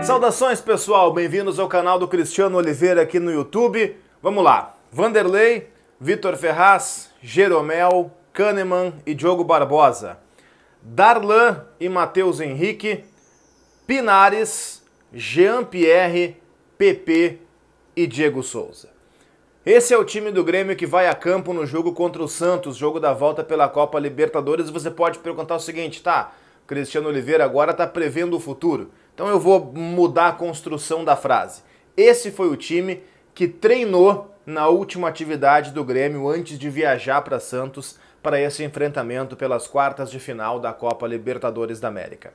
Saudações, pessoal, bem-vindos ao canal do Cristiano Oliveira aqui no YouTube. Vamos lá, Vanderlei, Vitor Ferraz, Jeromel, Kahneman e Diogo Barbosa, Darlan e Matheus Henrique, Pinares, Jean-Pierre, PP e Diego Souza. Esse é o time do Grêmio que vai a campo no jogo contra o Santos, jogo da volta pela Copa Libertadores. Você pode perguntar o seguinte, tá, Cristiano Oliveira agora está prevendo o futuro. Então eu vou mudar a construção da frase. Esse foi o time que treinou na última atividade do Grêmio antes de viajar para Santos para esse enfrentamento pelas quartas de final da Copa Libertadores da América.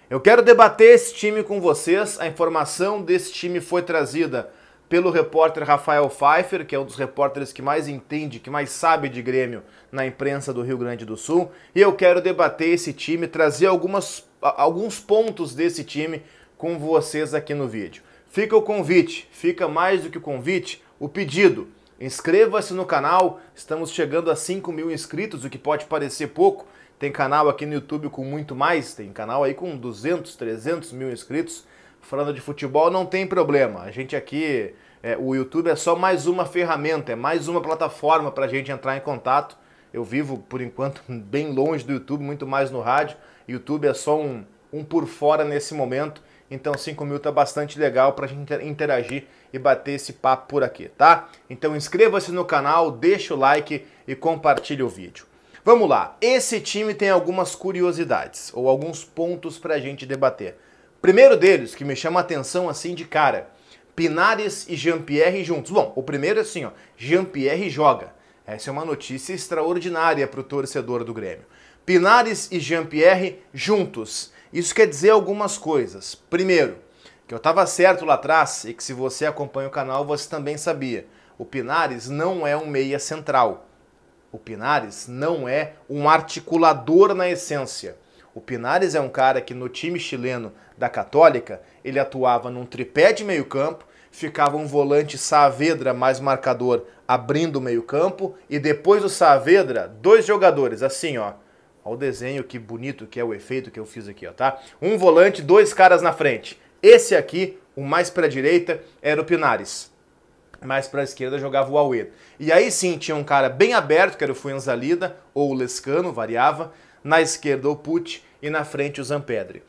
Eu quero debater esse time com vocês. A informação desse time foi trazida pelo repórter Rafael Pfeiffer, que é um dos repórteres que mais entende, que mais sabe de Grêmio na imprensa do Rio Grande do Sul. E eu quero debater esse time, trazer alguns pontos desse time com vocês aqui no vídeo. Fica o convite, fica mais do que o convite, o pedido. Inscreva-se no canal, estamos chegando a 5 mil inscritos, o que pode parecer pouco. Tem canal aqui no YouTube com muito mais, tem canal aí com 200, 300 mil inscritos. Falando de futebol não tem problema, a gente aqui, o YouTube é só mais uma ferramenta, é mais uma plataforma para a gente entrar em contato. Eu vivo, por enquanto, bem longe do YouTube, muito mais no rádio. YouTube é só um por fora nesse momento, então 5 mil tá bastante legal para a gente interagir e bater esse papo por aqui, tá? Então inscreva-se no canal, deixa o like e compartilhe o vídeo. Vamos lá, esse time tem algumas curiosidades, ou alguns pontos para a gente debater. Primeiro deles, que me chama a atenção assim de cara, Pinares e Jean-Pierre juntos. Bom, o primeiro é assim, ó, Jean-Pierre joga. Essa é uma notícia extraordinária para o torcedor do Grêmio. Pinares e Jean-Pierre juntos. Isso quer dizer algumas coisas. Primeiro, que eu estava certo lá atrás e que se você acompanha o canal você também sabia. O Pinares não é um meia central. O Pinares não é um articulador na essência. O Pinares é um cara que no time chileno da Católica, ele atuava num tripé de meio campo, ficava um volante Saavedra mais marcador abrindo o meio campo e depois do Saavedra, dois jogadores, assim ó. Olha o desenho, que bonito que é o efeito que eu fiz aqui, ó, tá? Um volante, dois caras na frente. Esse aqui, o mais para a direita, era o Pinares. Mais para a esquerda jogava o Auê. E aí sim, tinha um cara bem aberto, que era o Fuenzalida, ou o Lescano, variava. Na esquerda o Pucci e na frente o Zampedri.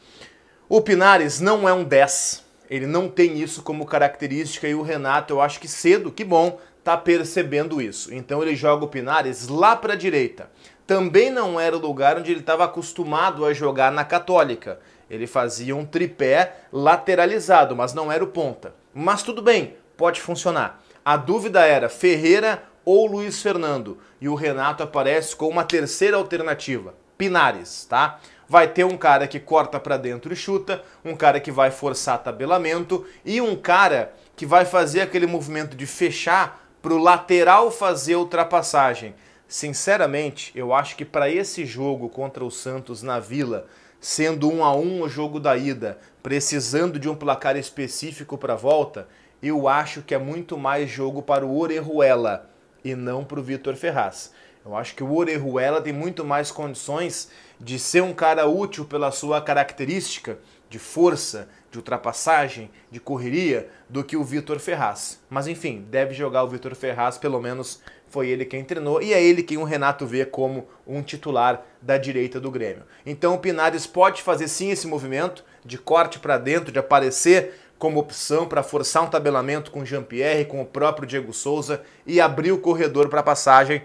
O Pinares não é um 10, ele não tem isso como característica e o Renato, eu acho que cedo, que bom, tá percebendo isso. Então ele joga o Pinares lá para a direita. Também não era o lugar onde ele estava acostumado a jogar na Católica. Ele fazia um tripé lateralizado, mas não era o ponta. Mas tudo bem, pode funcionar. A dúvida era Ferreira ou Luiz Fernando. E o Renato aparece com uma terceira alternativa. Pinares, tá? Vai ter um cara que corta para dentro e chuta, um cara que vai forçar tabelamento e um cara que vai fazer aquele movimento de fechar para o lateral fazer ultrapassagem. Sinceramente, eu acho que para esse jogo contra o Santos na Vila, sendo 1-1 o jogo da ida, precisando de um placar específico para a volta, eu acho que é muito mais jogo para o Orejuela e não para o Vitor Ferraz. Eu acho que o Orejuela tem muito mais condições de ser um cara útil pela sua característica de força, de ultrapassagem, de correria, do que o Vitor Ferraz. Mas enfim, deve jogar o Vitor Ferraz, pelo menos foi ele quem treinou, e é ele quem o Renato vê como um titular da direita do Grêmio. Então o Pinares pode fazer sim esse movimento de corte para dentro, de aparecer como opção para forçar um tabelamento com o Jean-Pierre, com o próprio Diego Souza e abrir o corredor para a passagem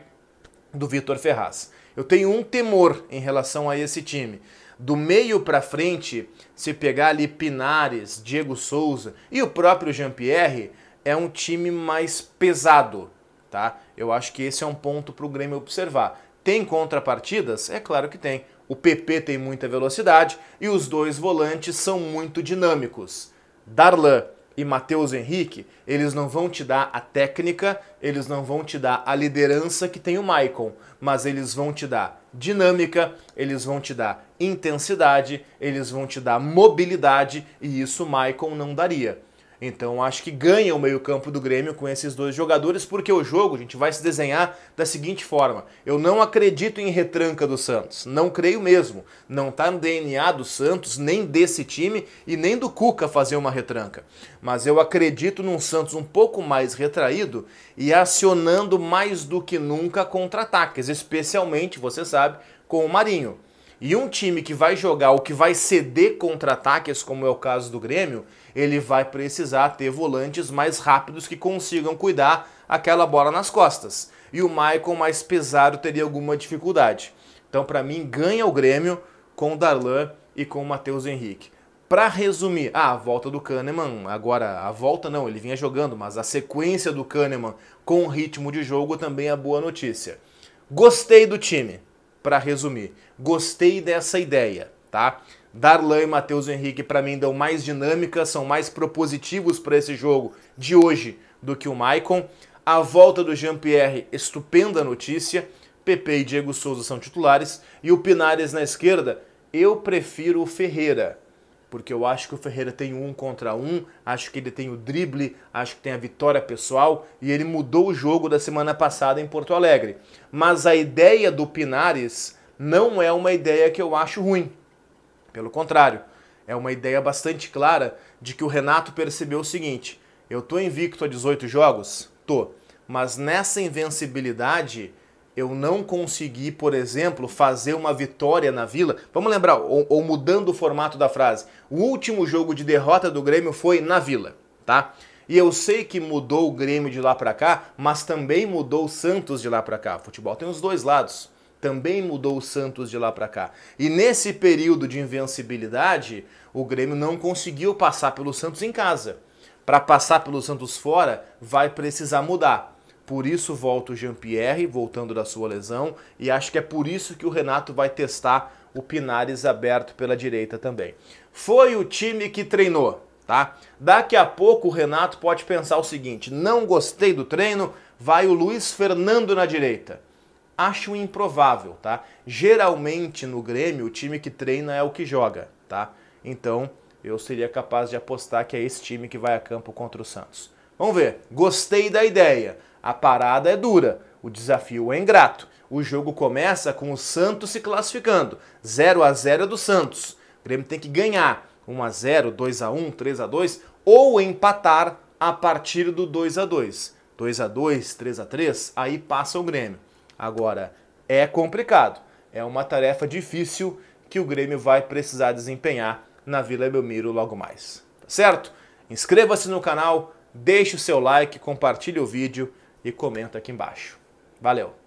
do Vitor Ferraz. Eu tenho um temor em relação a esse time. Do meio para frente, se pegar ali Pinares, Diego Souza e o próprio Jean-Pierre, é um time mais pesado, tá? Eu acho que esse é um ponto para o Grêmio observar. Tem contrapartidas? É claro que tem. O PP tem muita velocidade e os dois volantes são muito dinâmicos. Darlan e Matheus Henrique, eles não vão te dar a técnica, eles não vão te dar a liderança que tem o Maicon, mas eles vão te dar dinâmica, eles vão te dar intensidade, eles vão te dar mobilidade e isso o Maicon não daria. Então acho que ganha o meio-campo do Grêmio com esses dois jogadores, porque o jogo, gente, vai se desenhar da seguinte forma. Eu não acredito em retranca do Santos, não creio mesmo. Não tá no DNA do Santos, nem desse time e nem do Cuca fazer uma retranca. Mas eu acredito num Santos um pouco mais retraído e acionando mais do que nunca contra-ataques, especialmente, você sabe, com o Marinho. E um time que vai jogar ou que vai ceder contra-ataques, como é o caso do Grêmio, ele vai precisar ter volantes mais rápidos que consigam cuidar aquela bola nas costas. E o Maicon mais pesado teria alguma dificuldade. Então, para mim, ganha o Grêmio com o Darlan e com o Matheus Henrique. Para resumir, a volta do Kahneman, agora a volta não, ele vinha jogando, mas a sequência do Kahneman com o ritmo de jogo também é boa notícia. Gostei do time. Para resumir, gostei dessa ideia, tá? Darlan e Matheus Henrique para mim dão mais dinâmica, são mais propositivos para esse jogo de hoje do que o Maicon. A volta do Jean-Pierre, estupenda notícia. Pepe e Diego Souza são titulares e o Pinares na esquerda, eu prefiro o Ferreira, porque eu acho que o Ferreira tem um contra um, acho que ele tem o drible, acho que tem a vitória pessoal e ele mudou o jogo da semana passada em Porto Alegre. Mas a ideia do Pinares não é uma ideia que eu acho ruim. Pelo contrário, é uma ideia bastante clara de que o Renato percebeu o seguinte: eu tô invicto a 18 jogos? Tô. Mas nessa invencibilidade eu não consegui, por exemplo, fazer uma vitória na Vila. Vamos lembrar, ou mudando o formato da frase, o último jogo de derrota do Grêmio foi na Vila, tá? E eu sei que mudou o Grêmio de lá pra cá, mas também mudou o Santos de lá pra cá. O futebol tem os dois lados. Também mudou o Santos de lá pra cá. E nesse período de invencibilidade, o Grêmio não conseguiu passar pelo Santos em casa. Para passar pelo Santos fora, vai precisar mudar. Por isso volta o Jean-Pierre, voltando da sua lesão, e acho que é por isso que o Renato vai testar o Pinares aberto pela direita também. Foi o time que treinou, tá? Daqui a pouco o Renato pode pensar o seguinte: não gostei do treino, vai o Luiz Fernando na direita. Acho improvável, tá? Geralmente no Grêmio o time que treina é o que joga, tá? Então eu seria capaz de apostar que é esse time que vai a campo contra o Santos. Vamos ver, gostei da ideia. A parada é dura, o desafio é ingrato. O jogo começa com o Santos se classificando. 0-0 é do Santos. O Grêmio tem que ganhar 1-0, 2-1, 3-2 ou empatar a partir do 2-2. 2-2, 3-3, aí passa o Grêmio. Agora, é complicado. É uma tarefa difícil que o Grêmio vai precisar desempenhar na Vila Belmiro logo mais. Tá certo? Inscreva-se no canal, deixe o seu like, compartilhe o vídeo e comenta aqui embaixo. Valeu!